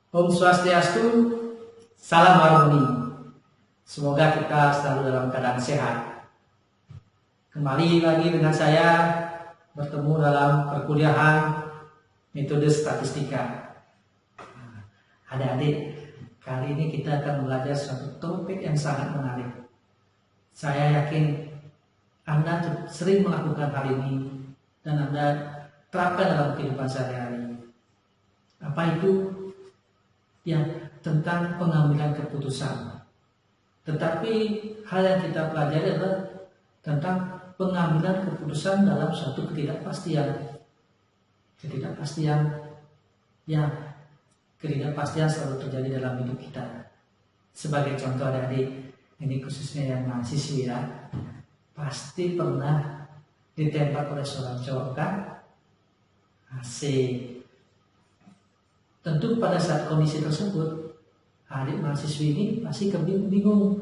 Om Swastiastu, salam harmoni. Semoga kita selalu dalam keadaan sehat. Kembali lagi dengan saya bertemu dalam perkuliahan metode statistika. Adik-adik, kali ini kita akan belajar suatu topik yang sangat menarik. Saya yakin Anda sering melakukan hal ini dan Anda terapkan dalam kehidupan sehari-hari. Apa itu? Ya, tentang pengambilan keputusan. Tetapi hal yang kita pelajari adalah tentang pengambilan keputusan dalam suatu ketidakpastian. Ketidakpastian selalu terjadi dalam hidup kita. Sebagai contoh adik-adik, ini khususnya yang mahasiswi ya, pasti pernah ditembak oleh seorang cowok kan? Asik. Tentu pada saat kondisi tersebut, adik mahasiswi ini pasti bingung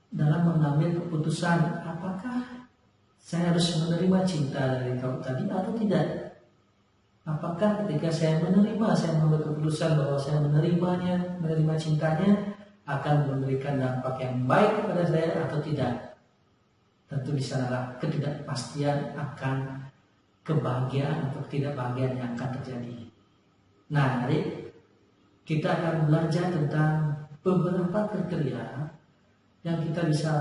dalam mengambil keputusan, apakah saya harus menerima cinta dari kau tadi atau tidak? Apakah ketika saya mengambil keputusan bahwa saya menerima cintanya, akan memberikan dampak yang baik kepada saya atau tidak? Tentu di sanalah ketidakpastian akan kebahagiaan atau ketidakbahagiaan yang akan terjadi. Nah, adik, kita akan belajar tentang beberapa kriteria yang kita bisa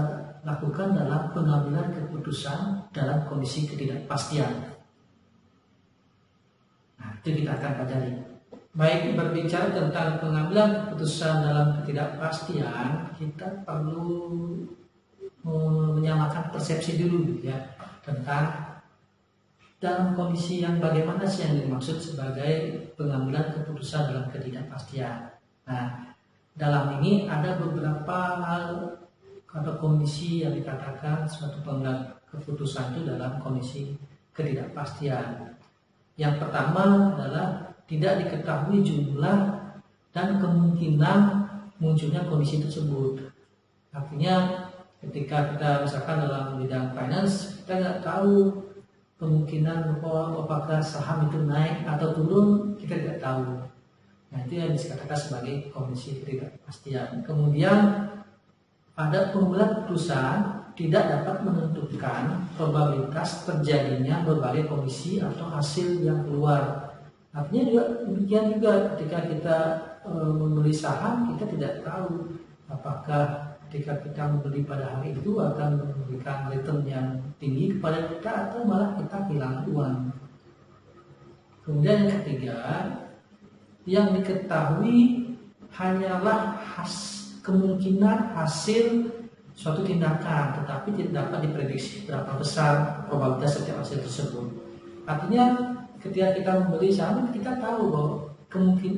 lakukan dalam pengambilan keputusan dalam kondisi ketidakpastian. Nah, itu kita akan pelajari. Baik, berbicara tentang pengambilan keputusan dalam ketidakpastian, kita perlu menyamakan persepsi dulu ya tentang dalam kondisi yang bagaimana sih yang dimaksud sebagai pengambilan keputusan dalam ketidakpastian. Nah, dalam ini ada beberapa hal atau kondisi yang dikatakan suatu pengambilan keputusan itu dalam kondisi ketidakpastian. Yang pertama adalah tidak diketahui jumlah dan kemungkinan munculnya kondisi tersebut. Artinya ketika kita misalkan dalam bidang finance, kita nggak tahu kemungkinan bahwa apakah saham itu naik atau turun, kita tidak tahu. Nah, itu yang dikatakan sebagai kondisi ketidakpastian. Kemudian pada pengambilan keputusan tidak dapat menentukan probabilitas terjadinya berbagai kondisi atau hasil yang keluar. Artinya juga demikian juga ketika kita membeli saham, kita tidak tahu apakah ketika kita membeli pada hari itu akan memberikan return yang tinggi kepada kita atau malah kita kehilangan uang. Kemudian yang ketiga, yang diketahui hanyalah kemungkinan hasil suatu tindakan, tetapi tidak dapat diprediksi berapa besar probabilitas setiap hasil tersebut. Artinya ketika kita membeli saham, kita tahu bahwa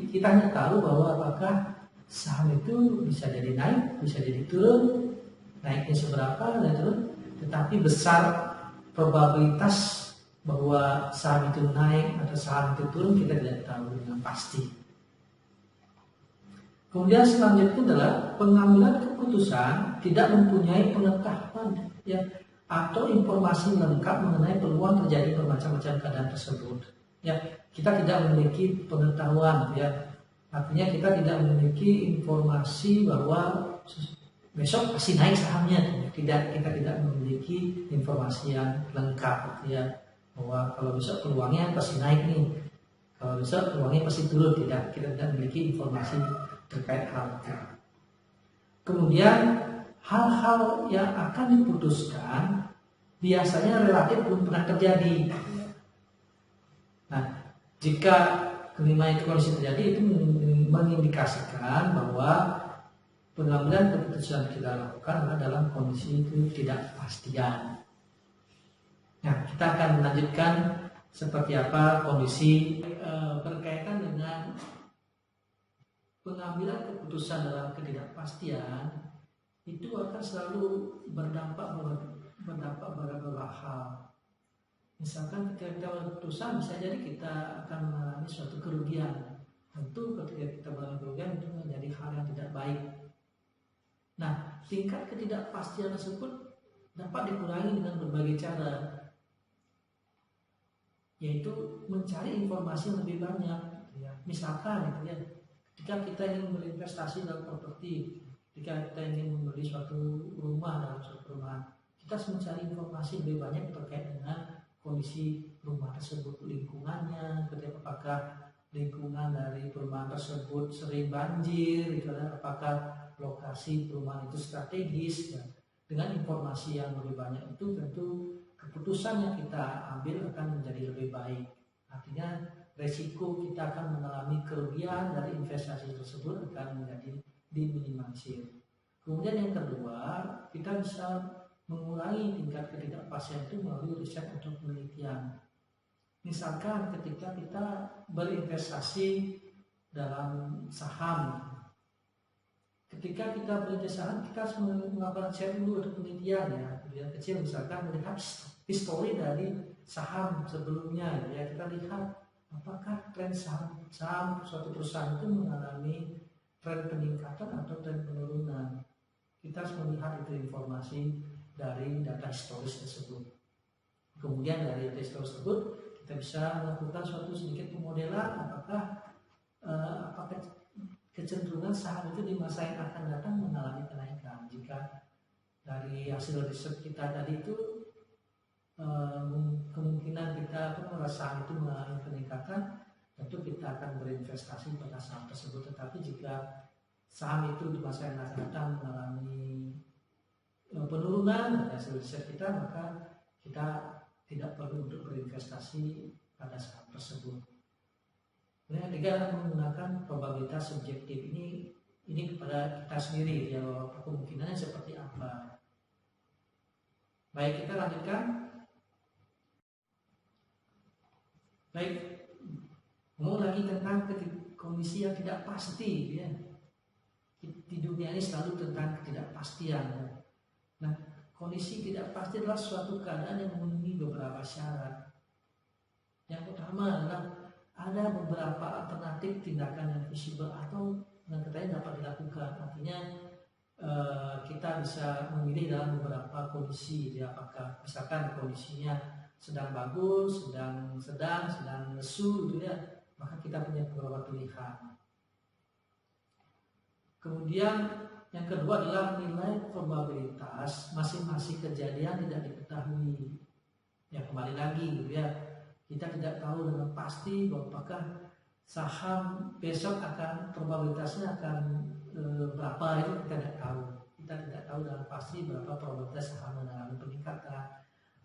kita hanya tahu bahwa apakah saham itu bisa jadi naik, bisa jadi turun, naiknya seberapa dan turun, tetapi besar probabilitas bahwa saham itu naik atau saham itu turun kita tidak tahu dengan pasti. Kemudian selanjutnya adalah pengambilan keputusan tidak mempunyai pengetahuan ya atau informasi lengkap mengenai peluang terjadi bermacam-macam keadaan tersebut. Ya, kita tidak memiliki pengetahuan ya. Artinya kita tidak memiliki informasi bahwa besok pasti naik sahamnya. Kita tidak memiliki informasi yang lengkap ya, bahwa kalau besok peluangnya pasti naik nih, kalau besok peluangnya pasti turun. Kita tidak memiliki informasi terkait hal itu. Kemudian hal-hal yang akan diputuskan biasanya relatif belum pernah terjadi. Nah, jika kelima itu kondisi terjadi, itu mengindikasikan bahwa pengambilan keputusan kita lakukan adalah dalam kondisi itu ketidakpastian. Nah, kita akan melanjutkan seperti apa kondisi berkaitan dengan pengambilan keputusan dalam ketidakpastian itu akan selalu berdampak pada beberapa hal. Misalkan ketika kita mengambil keputusan, bisa jadi kita akan mengalami suatu kerugian. Tentu ketika kita mengalami kerugian itu menjadi hal yang tidak baik. Nah, tingkat ketidakpastian tersebut dapat dikurangi dengan berbagai cara, yaitu mencari informasi yang lebih banyak. Misalkan, Ketika kita ingin berinvestasi dalam properti, ketika kita ingin membeli suatu rumah dalam suatu perumahan, kita harus mencari informasi lebih banyak terkait dengan kondisi rumah tersebut, lingkungannya, ketika apakah lingkungan dari perumahan tersebut sering banjir, apakah lokasi perumahan itu strategis. Ya. Dengan informasi yang lebih banyak itu tentu keputusan yang kita ambil akan menjadi lebih baik. Artinya resiko kita akan mengalami kerugian dari investasi tersebut akan menjadi diminimalisir. Kemudian yang kedua, kita bisa mengurangi tingkat ketidakpastian itu melalui riset atau penelitian. Misalkan ketika kita berinvestasi dalam saham, ketika kita berinvestasi saham, kita harus melakukan riset dulu atau penelitian ya. Penelitian kecil misalkan melihat histori dari saham sebelumnya ya, kita lihat apakah tren saham suatu perusahaan itu mengalami tren peningkatan atau tren penurunan. Kita harus melihat itu informasi dari data historis tersebut. Kemudian dari data historis tersebut kita bisa melakukan suatu sedikit pemodelan apakah kecenderungan saham itu di masa yang akan datang mengalami kenaikan. Jika dari hasil riset kita tadi itu kemungkinan kita saham itu mengalami peningkatan, tentu kita akan berinvestasi pada saham tersebut. Tetapi jika saham itu di masa yang akan datang mengalami penurunan dari hasil riset kita, maka kita tidak perlu untuk berinvestasi pada saham tersebut. Yang ketiga, menggunakan probabilitas subjektif ini kepada kita sendiri ya, kemungkinannya seperti apa. Baik, kita lanjutkan. Baik, ngomong lagi tentang kondisi yang tidak pasti ya. Di dunia ini selalu tentang ketidakpastian. Nah, kondisi tidak pasti adalah suatu keadaan yang memenuhi beberapa syarat. Yang pertama adalah ada beberapa alternatif tindakan yang visible atau yang katanya dapat dilakukan. Artinya kita bisa memilih dalam beberapa kondisi ya, apakah misalkan kondisinya sedang bagus, sedang lesu gitu ya, maka kita punya beberapa pilihan. Kemudian yang kedua adalah nilai probabilitas masing-masing kejadian tidak diketahui. Ya kembali lagi gitu ya, kita tidak tahu dengan pasti bahwa apakah saham besok akan probabilitasnya akan berapa, itu kita tidak tahu. Kita tidak tahu dengan pasti berapa probabilitas saham mengalami peningkatan,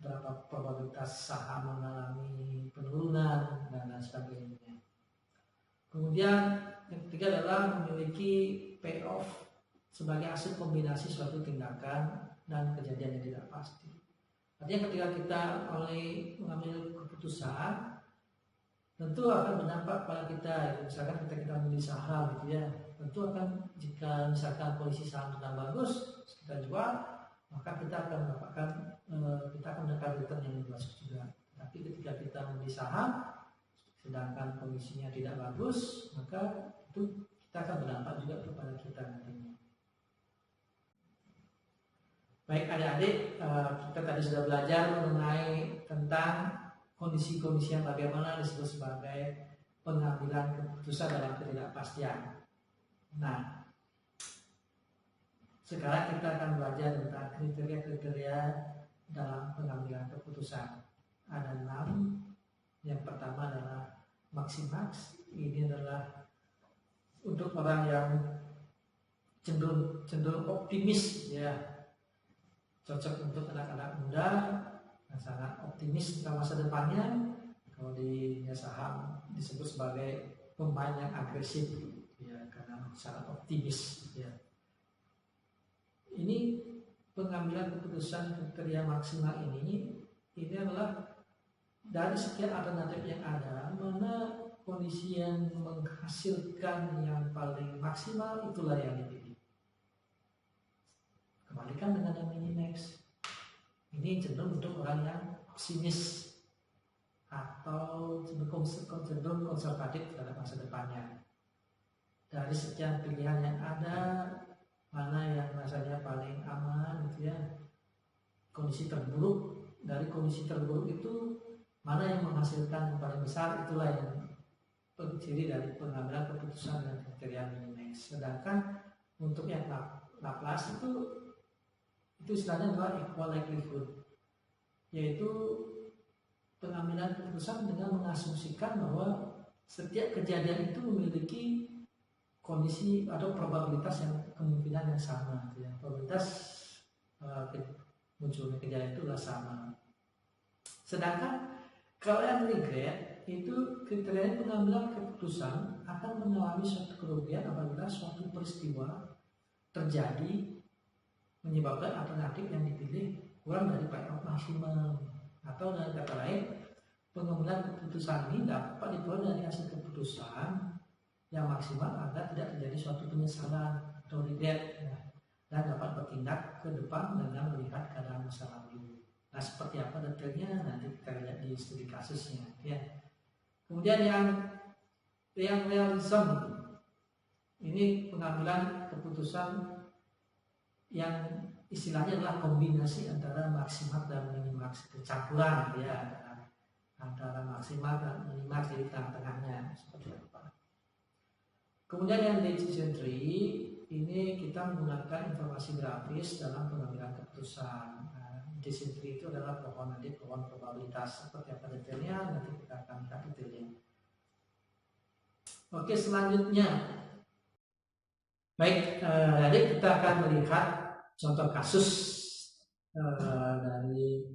berapa probabilitas saham mengalami penurunan dan lain sebagainya. Kemudian yang ketiga adalah memiliki payoff sebagai hasil kombinasi suatu tindakan dan kejadian yang tidak pasti. Artinya ketika kita mengambil keputusan, tentu akan berdampak pada kita. Misalkan kita membeli saham gitu ya, tentu akan jika misalkan kondisi saham sedang bagus, kita jual, maka kita akan mendapatkan return yang lebih bagus juga. Tapi ketika kita membeli saham sedangkan kondisinya tidak bagus, maka itu kita akan berdampak juga kepada kita nantinya. Baik adik-adik, kita tadi sudah belajar mengenai tentang kondisi-kondisi yang bagaimana disebut sebagai pengambilan keputusan dalam ketidakpastian. Nah, sekarang kita akan belajar tentang kriteria-kriteria dalam pengambilan keputusan. Ada 6. Yang pertama adalah maximaks. Ini adalah untuk orang yang cenderung optimis ya, cocok untuk anak-anak muda yang sangat optimis tentang masa depannya. Kalau di saham disebut sebagai pemain yang agresif ya, karena sangat optimis ya. Ini pengambilan keputusan kriteria maksimal ini adalah dari sekian alternatif yang ada, mana kondisi yang menghasilkan yang paling maksimal itulah yang dipilih. Kembalikan dengan yang minimax. Ini cenderung untuk orang yang pesimis atau cenderung konservatif terhadap masa depannya. Dari sekian pilihan yang ada, mana yang rasanya paling aman gitu ya. Kondisi terburuk, dari kondisi terburuk itu mana yang menghasilkan yang paling besar, itulah yang ciri dari pengambilan keputusan dan kriteria minimax. Sedangkan untuk yang Laplace itu istilahnya adalah equal likelihood, yaitu pengambilan keputusan dengan mengasumsikan bahwa setiap kejadian itu memiliki kondisi atau probabilitas yang kemungkinan yang sama, ya. Probabilitas munculnya kejadian itu adalah sama. Sedangkan kalau yang regret itu kriteria pengambilan keputusan akan mengalami suatu kerugian apabila suatu peristiwa terjadi menyebabkan alternatif yang dipilih kurang dari payoff maksimum, atau dengan kata lain pengambilan keputusan ini dapat diperoleh dari hasil keputusan yang maksimal agar tidak terjadi suatu penyesalan atau regret, ya, dan dapat bertindak ke depan dengan melihat keadaan masa lalu. Nah, seperti apa detailnya nanti kita lihat di studi kasusnya, ya. Kemudian yang realism ini pengambilan keputusan yang istilahnya adalah kombinasi antara maksimal dan minimaks, campuran, ya, antara maksimal dan minimaks, jadi tengah-tengahnya seperti apa. Kemudian yang decision tree ini kita menggunakan informasi grafis dalam pengambilan keputusan. Decision tree itu adalah pohon probabilitas. Seperti apa detailnya nanti kita akan lihat detailnya. Oke, selanjutnya, baik, jadi kita akan melihat contoh kasus dari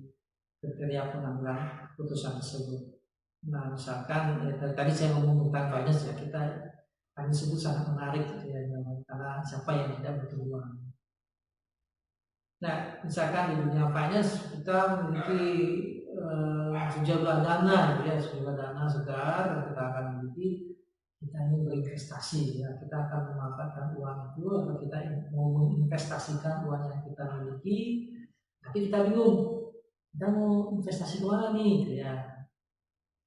kriteria pengambilan keputusan tersebut. Nah, misalkan tadi saya ngomong tentang finance, ya, kita finance itu sangat menarik, ya, karena siapa yang tidak butuh uang. Nah, misalkan di dunia finance kita memiliki sejumlah dana, ya, sejumlah dana segar kita akan memiliki. Kita ingin berinvestasi, ya, kita akan memanfaatkan uang itu, atau kita mau menginvestasikan uang yang kita miliki, tapi kita bingung, kita mau investasi ke mana nih, ya.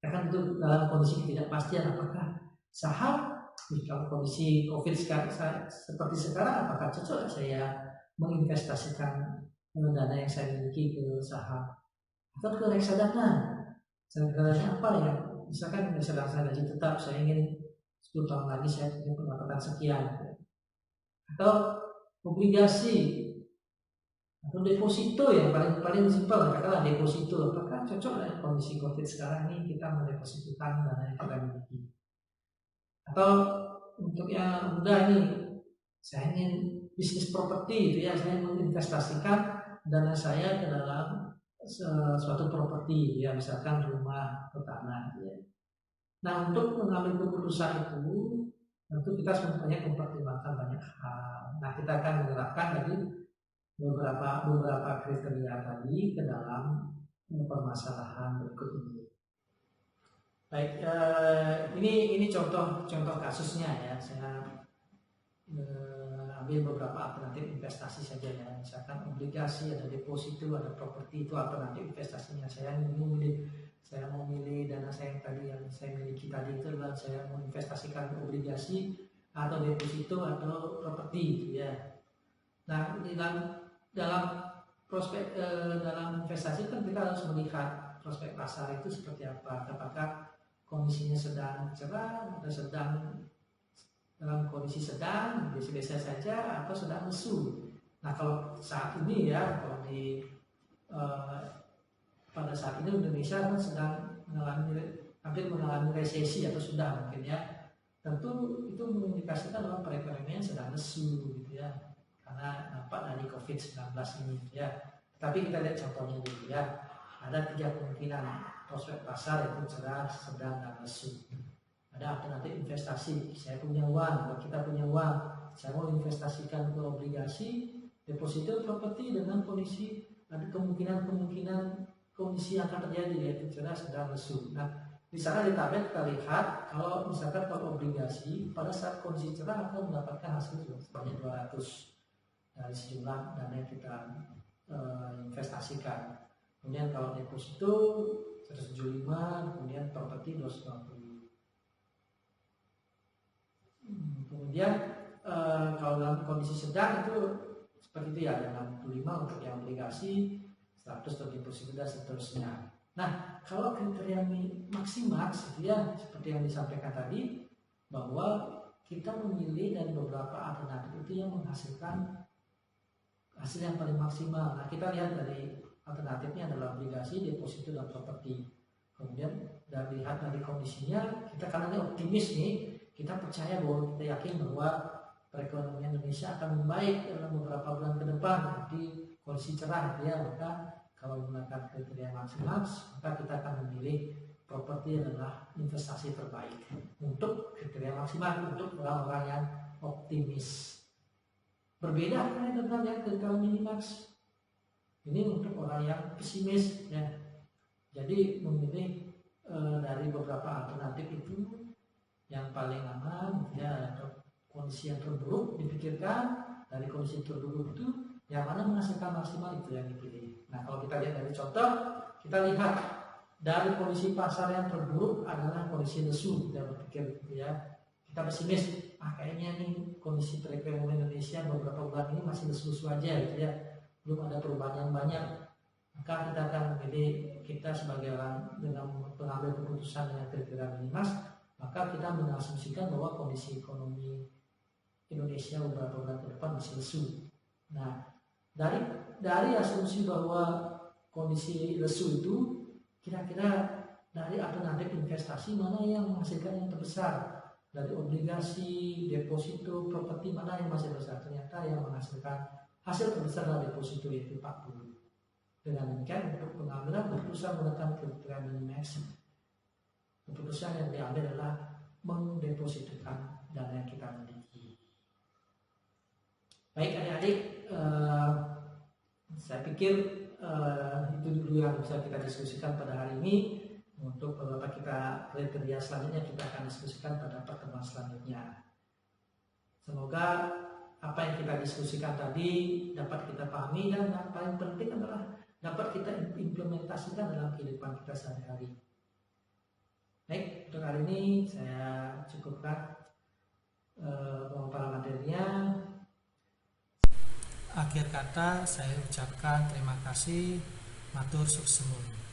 Kan itu dalam kondisi ketidakpastian, apakah saham, kalau kondisi COVID sekarang seperti sekarang, apakah cocok saya menginvestasikan dana yang saya miliki ke saham atau ke reksadana? Reksadana apa ya? Misalkan reksadana gaji tetap, saya ingin 10 tahun lagi saya punya pendapatan sekian, atau obligasi atau deposito, yang paling simpel, katakanlah deposito. Apakah cocok dengan kondisi COVID sekarang ini kita mendepositokan dana yang kita miliki? Atau untuk yang mudah ini, saya ingin bisnis properti, itu ya, saya menginvestasikan dana saya ke dalam suatu properti, ya, misalkan rumah atau tanah, ya. Nah, untuk mengambil keputusan itu tentu kita semuanya mempertimbangkan banyak hal. Nah, kita akan menerapkan tadi beberapa kriteria tadi ke dalam permasalahan berikut ini. Baik, ini contoh kasusnya, ya. Saya ambil beberapa alternatif investasi saja, ya. Misalkan obligasi, ada deposito, ada properti, itu alternatif investasinya. Saya mau milih dana saya yang tadi, yang saya miliki tadi itu adalah saya mau investasikan obligasi atau deposito atau properti, ya. Nah, dalam prospek dalam investasi kan kita harus melihat prospek pasar itu seperti apa. Apakah kondisinya sedang cerah atau sedang dalam kondisi sedang biasa-biasa saja atau sedang lesu. Nah, kalau saat ini, ya, kalau pada saat ini Indonesia kan sedang hampir mengalami resesi atau sudah mungkin, ya. Tentu itu mengindikasikan bahwa perekonomian sedang lesu, gitu, ya, karena dampak dari COVID-19 ini, ya. Tapi kita lihat contohnya dulu, ya. Ada 3 kemungkinan prospek pasar, yaitu cerah, sedang, dan lesu. Ada alternatif investasi, saya punya uang, kita punya uang, saya mau investasikan ke obligasi, deposito, properti dengan kondisi, ada kemungkinan kondisi yang akan terjadi, yaitu cerah, sedang, lesu. Nah, di sana di tabel kita lihat kalau misalkan kalau obligasi pada saat kondisi cerah akan mendapatkan hasil sebanyak 200 dari sejumlah dana yang kita investasikan. Kemudian kalau deposito 175, kemudian properti 250. Kemudian kalau dalam kondisi sedang itu seperti itu, ya, ada 65 untuk yang obligasi, 100 untuk deposito dan seterusnya. Nah, kalau kriteria maksimal gitu ya, seperti yang disampaikan tadi, bahwa kita memilih dari beberapa alternatif itu yang menghasilkan hasil yang paling maksimal. Nah, kita lihat dari alternatifnya adalah obligasi, deposito, dan properti. Kemudian lihat dari kondisinya, kita karena ini optimis nih, kita percaya bahwa kita yakin bahwa perekonomian Indonesia akan membaik dalam beberapa bulan ke depan, jadi kondisi cerah ya. Maka kalau menggunakan kriteria maksimal, maka kita akan memilih properti adalah investasi terbaik untuk kriteria maksimal, untuk orang-orang yang optimis. Berbeda dengan yang kriteria minimax, ini untuk orang yang pesimis ya. Jadi memilih dari beberapa alternatif itu yang paling aman ya, atau kondisi yang terburuk dipikirkan, dari kondisi terburuk itu yang mana menghasilkan maksimal itu yang dipilih. Nah, kalau kita lihat dari contoh, kita lihat dari kondisi pasar yang terburuk adalah kondisi lesu. Kita berpikir gitu ya, kita pesimis, kayaknya nih kondisi perekonomian Indonesia beberapa bulan ini masih lesu-lesu aja gitu ya, belum ada perubahan yang banyak. Maka kita akan memilih, kita sebagai orang dengan pengambil keputusan dengan kriteria minimax, maka kita mengasumsikan bahwa kondisi ekonomi Indonesia beberapa bulan ke depan masih lesu. Nah, dari asumsi bahwa kondisi lesu itu, kira-kira dari alternatif investasi mana yang menghasilkan yang terbesar? Dari obligasi, deposito, properti mana yang masih besar? Ternyata yang menghasilkan hasil terbesar dari deposito yaitu 40. Dengan demikian, untuk pengambilan keputusan menggunakan kriteria minimax, keputusan yang diambil adalah mendepositokan dana yang kita miliki. Baik adik-adik, saya pikir itu dulu yang bisa kita diskusikan pada hari ini. Untuk beberapa kriteria selanjutnya kita akan diskusikan pada pertemuan selanjutnya. Semoga apa yang kita diskusikan tadi dapat kita pahami, dan yang paling penting adalah dapat kita implementasikan dalam kehidupan kita sehari-hari. Baik, untuk hari ini saya cukupkan pemaparan materinya. Akhir kata saya ucapkan terima kasih, matur suksemu.